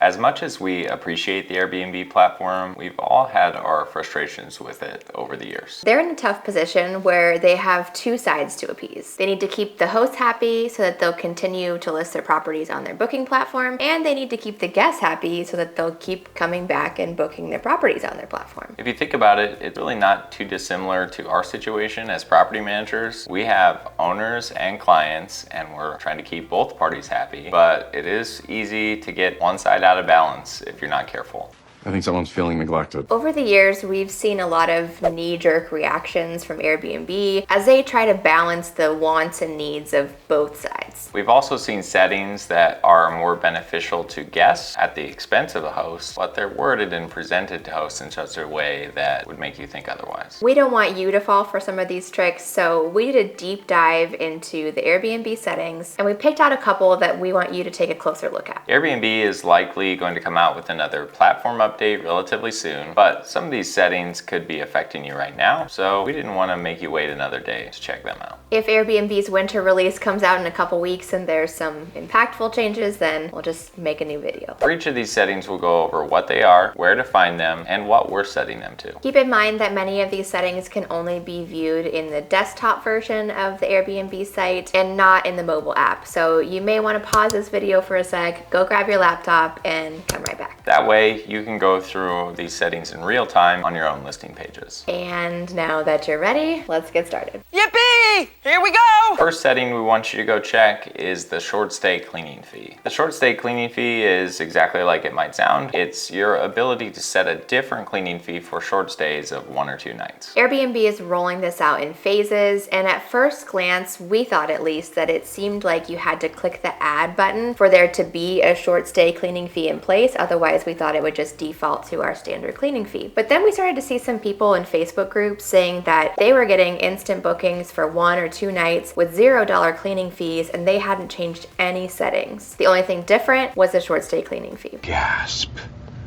As much as we appreciate the Airbnb platform, we've all had our frustrations with it over the years. They're in a tough position where they have two sides to appease. They need to keep the hosts happy so that they'll continue to list their properties on their booking platform, and they need to keep the guests happy so that they'll keep coming back and booking their properties on their platform. If you think about it, it's really not too dissimilar to our situation as property managers. We have owners and clients, and we're trying to keep both parties happy, but it is easy to get one side out of balance if you're not careful. I think someone's feeling neglected. Over the years, we've seen a lot of knee-jerk reactions from Airbnb as they try to balance the wants and needs of both sides. We've also seen settings that are more beneficial to guests at the expense of the host, but they're worded and presented to hosts in such a way that would make you think otherwise. We don't want you to fall for some of these tricks, so we did a deep dive into the Airbnb settings, and we picked out a couple that we want you to take a closer look at. Airbnb is likely going to come out with another platform update relatively soon, but some of these settings could be affecting you right now, so we didn't want to make you wait another day to check them out. If Airbnb's winter release comes out in a couple weeks and there's some impactful changes, then we'll just make a new video. For each of these settings, we'll go over what they are, where to find them, and what we're setting them to. Keep in mind that many of these settings can only be viewed in the desktop version of the Airbnb site and not in the mobile app, so you may want to pause this video for a sec, go grab your laptop, and come right back. That way, you can go through these settings in real time on your own listing pages. And now that you're ready, let's get started. Yippee! Here we go! First setting we want you to go check is the short stay cleaning fee. The short stay cleaning fee is exactly like it might sound. It's your ability to set a different cleaning fee for short stays of 1 or 2 nights. Airbnb is rolling this out in phases, and at first glance, we thought at least that it seemed like you had to click the add button for there to be a short stay cleaning fee in place. Otherwise, we thought it would just default to our standard cleaning fee. But then we started to see some people in Facebook groups saying that they were getting instant bookings for 1 or 2 nights with $0 cleaning fees, and they hadn't changed any settings. The only thing different was the short stay cleaning fee. Gasp.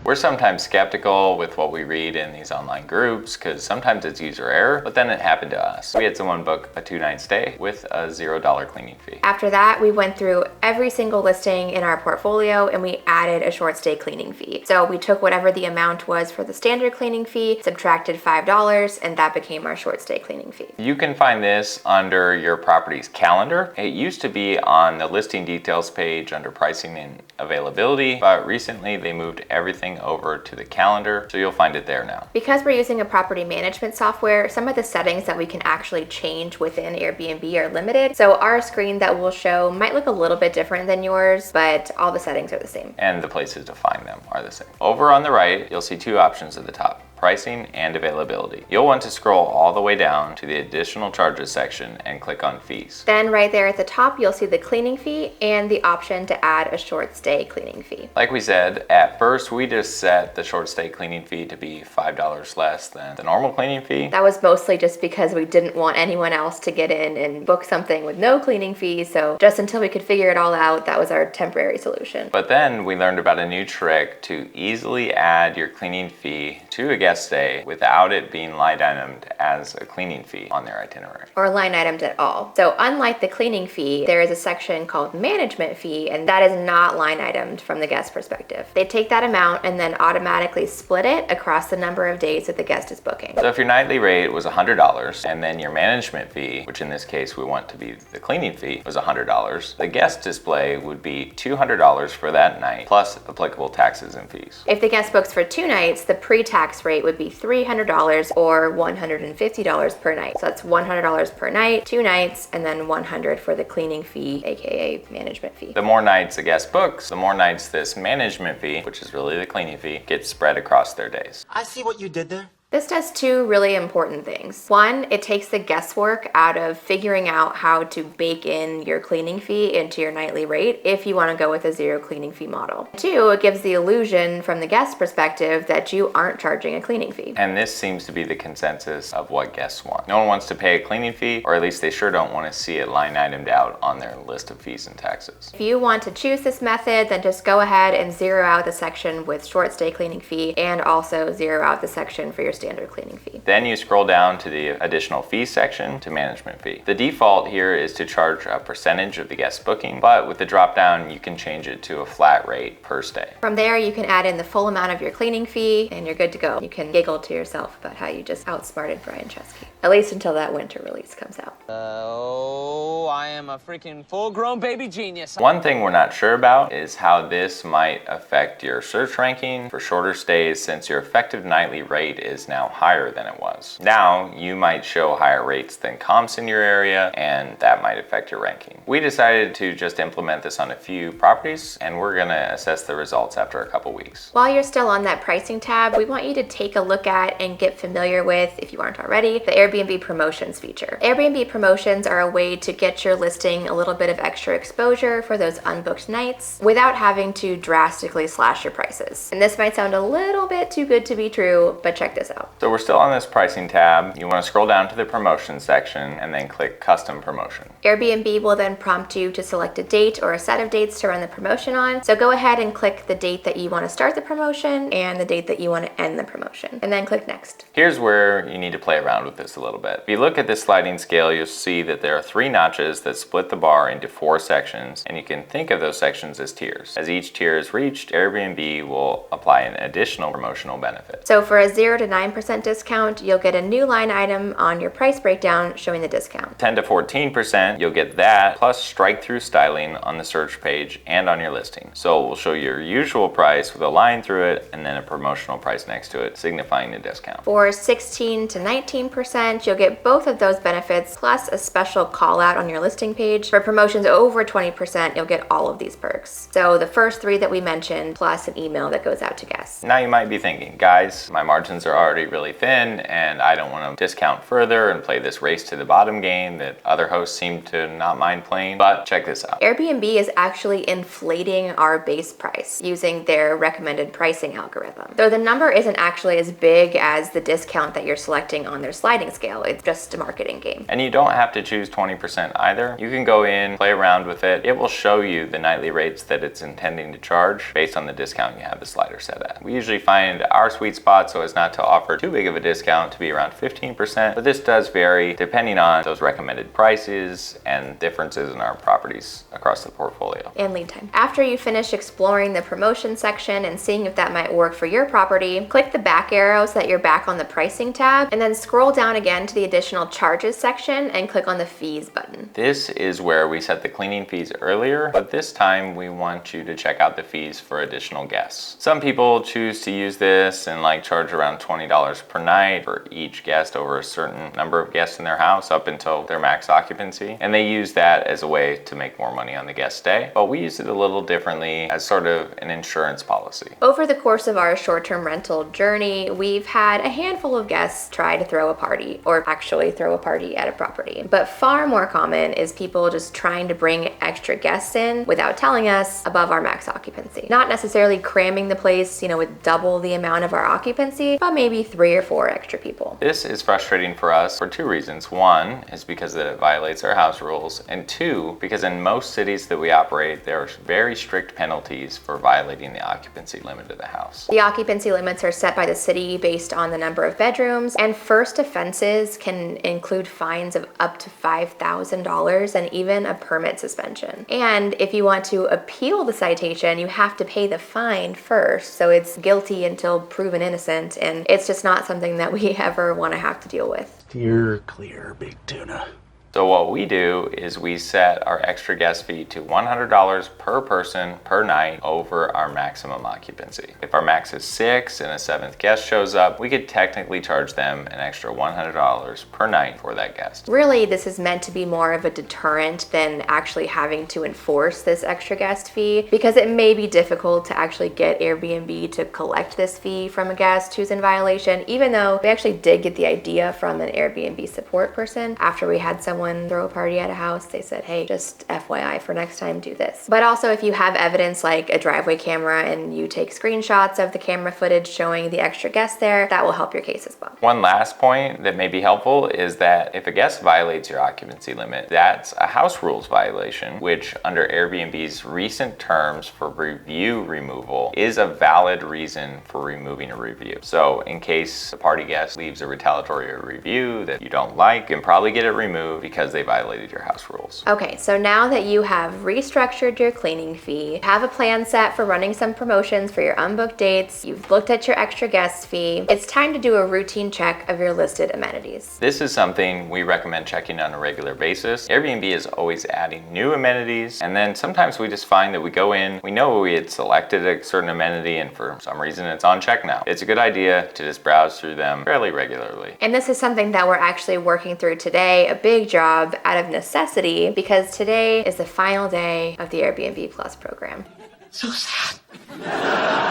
We're sometimes skeptical with what we read in these online groups because sometimes it's user error, but then it happened to us. We had someone book a 2-night stay with a $0 cleaning fee. After that, we went through every single listing in our portfolio and we added a short stay cleaning fee. So we took whatever the amount was for the standard cleaning fee, subtracted $5, and that became our short stay cleaning fee. You can find this under your property's calendar. It used to be on the listing details page under pricing and availability, but recently they moved everything over to the calendar, so you'll find it there now. Because we're using a property management software, some of the settings that we can actually change within Airbnb are limited. So our screen that we'll show might look a little bit different than yours, but all the settings are the same. And the places to find them are the same. Over on the right, you'll see 2 options at the top: pricing and availability. You'll want to scroll all the way down to the additional charges section and click on fees. Then right there at the top, you'll see the cleaning fee and the option to add a short stay cleaning fee. Like we said, at first we just set the short stay cleaning fee to be $5 less than the normal cleaning fee. That was mostly just because we didn't want anyone else to get in and book something with no cleaning fee, so just until we could figure it all out, that was our temporary solution. But then we learned about a new trick to easily add your cleaning fee to a guest stay without it being line itemed as a cleaning fee on their itinerary. Or line itemed at all. So unlike the cleaning fee, there is a section called management fee, and that is not line itemed from the guest perspective. They take that amount and then automatically split it across the number of days that the guest is booking. So if your nightly rate was $100 and then your management fee, which in this case we want to be the cleaning fee, was $100, the guest display would be $200 for that night plus applicable taxes and fees. If the guest books for 2 nights, the pre-tax rate would be $300 or $150 per night. So that's $100 per night, 2 nights, and then $100 for the cleaning fee, aka management fee. The more nights a guest books, the more nights this management fee, which is really the cleaning fee, gets spread across their days. I see what you did there. This does 2 really important things. 1, it takes the guesswork out of figuring out how to bake in your cleaning fee into your nightly rate if you want to go with a 0 cleaning fee model. 2, it gives the illusion from the guest perspective that you aren't charging a cleaning fee. And this seems to be the consensus of what guests want. No one wants to pay a cleaning fee, or at least they sure don't want to see it line itemed out on their list of fees and taxes. If you want to choose this method, then just go ahead and 0 out the section with short stay cleaning fee and also 0 out the section for your standard cleaning fee. Then you scroll down to the additional fees section to management fee. The default here is to charge a percentage of the guest booking, but with the drop down, you can change it to a flat rate per stay. From there, you can add in the full amount of your cleaning fee and you're good to go. You can giggle to yourself about how you just outsmarted Brian Chesky. At least until that winter release comes out. Oh, I am a freaking full-grown baby genius. One thing we're not sure about is how this might affect your search ranking for shorter stays, since your effective nightly rate is now higher than it was. Now, you might show higher rates than comps in your area, and that might affect your ranking. We decided to just implement this on a few properties, and we're gonna assess the results after a couple weeks. While you're still on that pricing tab, we want you to take a look at and get familiar with, if you aren't already, the Airbnb promotions feature. Airbnb promotions are a way to get your listing a little bit of extra exposure for those unbooked nights without having to drastically slash your prices. And this might sound a little bit too good to be true, but check this out. So we're still on this pricing tab. You want to scroll down to the promotions section and then click custom promotion. Airbnb will then prompt you to select a date or a set of dates to run the promotion on. So go ahead and click the date that you want to start the promotion and the date that you want to end the promotion, and then click next. Here's where you need to play around with this a little bit. If you look at this sliding scale, you'll see that there are 3 notches that split the bar into 4 sections, and you can think of those sections as tiers. As each tier is reached, Airbnb will apply an additional promotional benefit. So for a 0 to 9% discount, you'll get a new line item on your price breakdown showing the discount. 10 to 14%, you'll get that, plus strike-through styling on the search page and on your listing. So we'll show your usual price with a line through it and then a promotional price next to it, signifying the discount. For 16 to 19%, you'll get both of those benefits plus a special call out on your listing page. For promotions over 20%, you'll get all of these perks. So the first 3 that we mentioned, plus an email that goes out to guests. Now you might be thinking, guys, my margins are already really thin and I don't want to discount further and play this race to the bottom game that other hosts seem to not mind playing. But check this out. Airbnb is actually inflating our base price using their recommended pricing algorithm. Though the number isn't actually as big as the discount that you're selecting on their sliding scale. It's just a marketing game. And you don't have to choose 20% either. You can go in, play around with it. It will show you the nightly rates that it's intending to charge based on the discount you have the slider set at. We usually find our sweet spot so as not to offer too big of a discount to be around 15%, but this does vary depending on those recommended prices and differences in our properties across the portfolio. And lead time. After you finish exploring the promotion section and seeing if that might work for your property, click the back arrow so that you're back on the pricing tab, and then scroll down again to the additional charges section and click on the fees button. This is where we set the cleaning fees earlier, but this time we want you to check out the fees for additional guests. Some people choose to use this and charge around $20 per night for each guest over a certain number of guests in their house up until their max occupancy, and they use that as a way to make more money on the guest stay. But we use it a little differently as sort of an insurance policy. Over the course of our short-term rental journey, we've had a handful of guests try to throw a party, or actually throw a party at a property. But far more common is people just trying to bring extra guests in without telling us above our max occupancy. Not necessarily cramming the place, with double the amount of our occupancy, but maybe 3 or 4 extra people. This is frustrating for us for 2 reasons. 1 is because it violates our house rules, and 2, because in most cities that we operate, there are very strict penalties for violating the occupancy limit of the house. The occupancy limits are set by the city based on the number of bedrooms, and first offenses can include fines of up to $5,000 and even a permit suspension. And if you want to appeal the citation, you have to pay the fine first. So it's guilty until proven innocent, and it's just not something that we ever want to have to deal with. Steer clear, big tuna. So what we do is we set our extra guest fee to $100 per person per night over our maximum occupancy. If our max is 6 and a 7th guest shows up, we could technically charge them an extra $100 per night for that guest. Really, this is meant to be more of a deterrent than actually having to enforce this extra guest fee, because it may be difficult to actually get Airbnb to collect this fee from a guest who's in violation, even though we actually did get the idea from an Airbnb support person after we had someone someone throw a party at a house, they said, hey, just FYI for next time, do this. But also if you have evidence like a driveway camera and you take screenshots of the camera footage showing the extra guests there, that will help your case as well. One last point that may be helpful is that if a guest violates your occupancy limit, that's a house rules violation, which under Airbnb's recent terms for review removal is a valid reason for removing a review. So in case the party guest leaves a retaliatory review that you don't like, you can probably get it removed because they violated your house rules. Okay, so now that you have restructured your cleaning fee, have a plan set for running some promotions for your unbooked dates, you've looked at your extra guest fee, it's time to do a routine check of your listed amenities. This is something we recommend checking on a regular basis. Airbnb is always adding new amenities, and then sometimes we just find that we go in, we know we had selected a certain amenity and for some reason it's on check now. It's a good idea to just browse through them fairly regularly. And this is something that we're actually working through today, a big job out of necessity, because today is the final day of the Airbnb Plus program. So sad.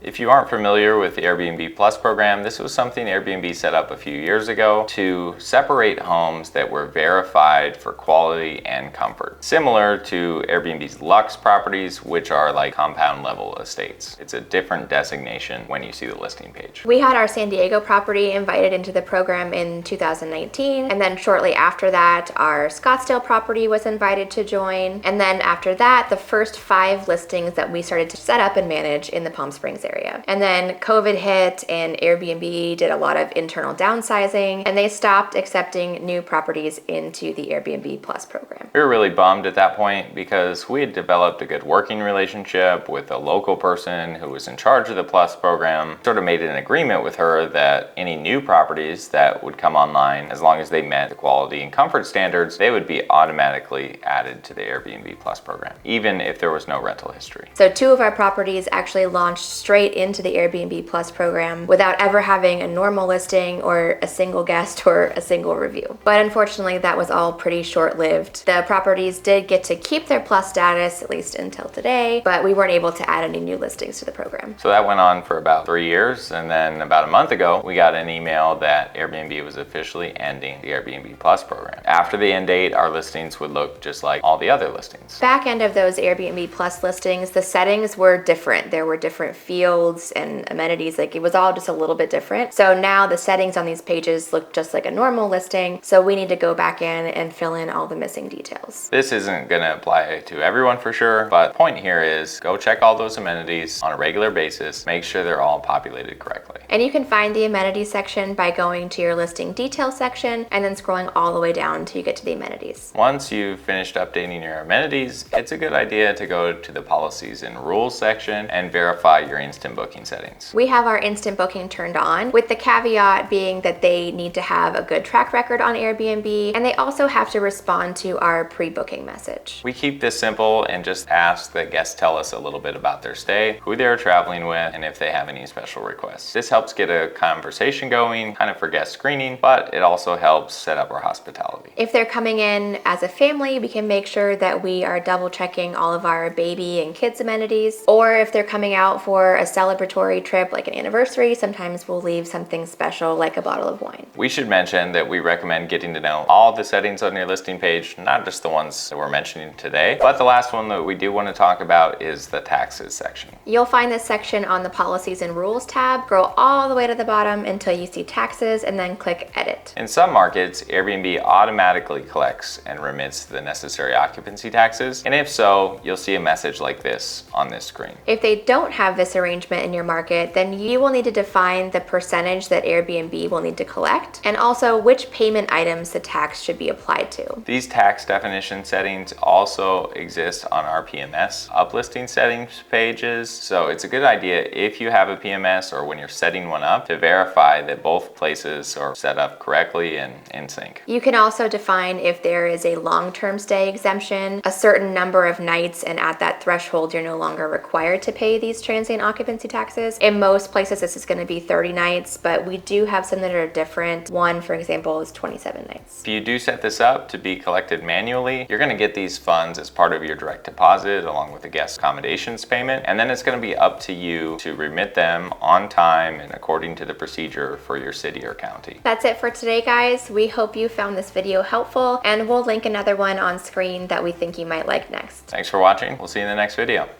If you aren't familiar with the Airbnb Plus program, this was something Airbnb set up a few years ago to separate homes that were verified for quality and comfort. Similar to Airbnb's Luxe properties, which are like compound level estates. It's a different designation when you see the listing page. We had our San Diego property invited into the program in 2019, and then shortly after that, our Scottsdale property was invited to join. And then after that, the first 5 listings that we started to set up and manage in the Palm Springs area. And then COVID hit and Airbnb did a lot of internal downsizing and they stopped accepting new properties into the Airbnb Plus program. We were really bummed at that point because we had developed a good working relationship with a local person who was in charge of the Plus program, sort of made an agreement with her that any new properties that would come online, as long as they met the quality and comfort standards, they would be automatically added to the Airbnb Plus program, even if there was no rental history. So 2 of our properties actually launched straight into the Airbnb Plus program without ever having a normal listing or a single guest or a single review. But unfortunately, that was all pretty short-lived. The properties did get to keep their Plus status, at least until today, but we weren't able to add any new listings to the program. So that went on for about 3 years, and then about a month ago, we got an email that Airbnb was officially ending the Airbnb Plus program. After the end date, our listings would look just like all the other listings. Back end of those Airbnb Plus listings, the settings were different. There were different fields and amenities, like it was all just a little bit different. So now the settings on these pages look just like a normal listing, so we need to go back in and fill in all the missing details. This isn't going to apply to everyone for sure, but the point here is go check all those amenities on a regular basis, make sure they're all populated correctly. And you can find the amenities section by going to your listing details section and then scrolling all the way down till you get to the amenities. Once you've finished updating your amenities, it's a good idea to go to the policies and rules section and verify your instant booking settings. We have our instant booking turned on, with the caveat being that they need to have a good track record on Airbnb and they also have to respond to our pre-booking message. We keep this simple and just ask that guests tell us a little bit about their stay, who they're traveling with, and if they have any special requests. This helps get a conversation going, kind of for guest screening, but it also helps set up our hospitality. If they're coming in as a family, we can make sure that we are double checking all of our baby and kids amenities, or if they're coming out for a celebratory trip like an anniversary, sometimes we'll leave something special like a bottle of wine. We should mention that we recommend getting to know all the settings on your listing page, not just the ones that we're mentioning today, but the last one that we do want to talk about is the taxes section. You'll find this section on the policies and rules tab. Scroll all the way to the bottom until you see taxes and then click edit. In some markets, Airbnb automatically collects and remits the necessary occupancy taxes, and if so, you'll see a message like this on this screen. If they don't have this arrangement in your market, then you will need to define the percentage that Airbnb will need to collect and also which payment items the tax should be applied to. These tax definition settings also exist on our PMS uplisting settings pages, so it's a good idea if you have a PMS or when you're setting one up to verify that both places are set up correctly and in sync. You can also define if there is a long-term stay exemption, a certain number of nights, and at that threshold you're no longer required to pay these transient occupancy occupancy taxes. In most places, this is going to be 30 nights, but we do have some that are different. One, for example, is 27 nights. If you do set this up to be collected manually, you're going to get these funds as part of your direct deposit along with the guest accommodations payment, and then it's going to be up to you to remit them on time and according to the procedure for your city or county. That's it for today, guys. We hope you found this video helpful, and we'll link another one on screen that we think you might like next. Thanks for watching. We'll see you in the next video.